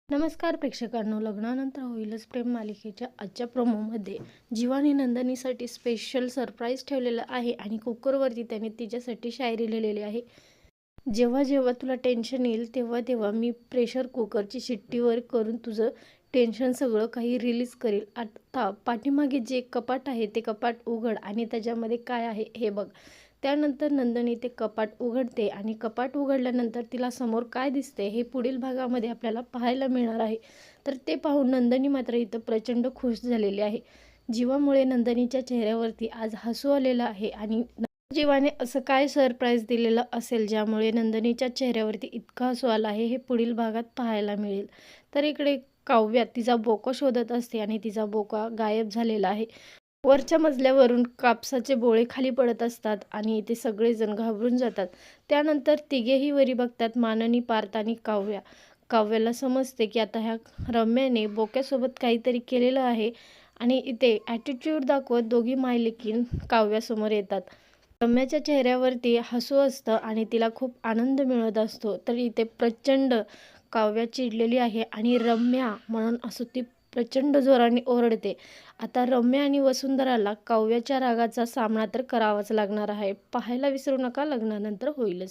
नमस्कार प्रेक्षकांनो, लग्नानंतर होईलच प्रेम मालिकेच्या आजच्या प्रोमोमध्ये जीवाने नंदिनीसाठी स्पेशल सरप्राईज ठेवलेलं आहे आणि कुकरवरती त्याने तिच्यासाठी शायरी लिहिलेली आहे. जेव्हा जेव्हा तुला टेन्शन येईल तेव्हा तेव्हा मी प्रेशर कुकरची शिट्टीवर करून तुझं टेन्शन सगळं काही रिलीज करेल. आता पाठीमागे जे कपाट आहे ते कपाट उघड आणि त्याच्यामध्ये काय आहे हे बघ. त्यानंतर नंदिनी ते कपाट उघडते आणि कपाट उघडल्यानंतर तिला समोर काय दिसते हे पुढील भागामध्ये आपल्याला पाहायला मिळणार आहे. तर ते पाहून नंदिनी मात्र इथं प्रचंड खुश झालेली आहे. जीवामुळे नंदिनीच्या चेहऱ्यावरती आज हसू आलेलं आहे आणि जीवाने असं काय सरप्राईज दिलेलं असेल ज्यामुळे नंदिनीच्या चेहऱ्यावरती इतका हसू आला आहे हे पुढील भागात पाहायला मिळेल. तर इकडे काव्या तिचा बोका शोधत असते आणि तिचा बोका गायब झालेला आहे. वरच्या मजल्यावरून कापसाचे बोळे खाली पडत असतात आणि इथे सगळेजण घाबरून जातात. त्यानंतर तिघेही वरी बघतात, माननी, पार्थ आणि काव्या. काव्याला समजते की आता ह्या रम्याने बोक्यासोबत काहीतरी केलेलं आहे आणि इथे ॲटिट्यूड दाखवत दोघी मायलेकीन काव्यासमोर येतात. रम्याच्या चेहऱ्यावरती हसू असतं आणि तिला खूप आनंद मिळत असतो. तर इथे प्रचंड काव्या चिडलेली आहे आणि रम्या म्हणून असं ती प्रचंड जोराने ओरडते. आता रम्या आणि वसुंधराला काव्याच्या रागाचा सामना तर करावाच लागणार आहे. पाहायला विसरू नका लग्नानंतर होईलच.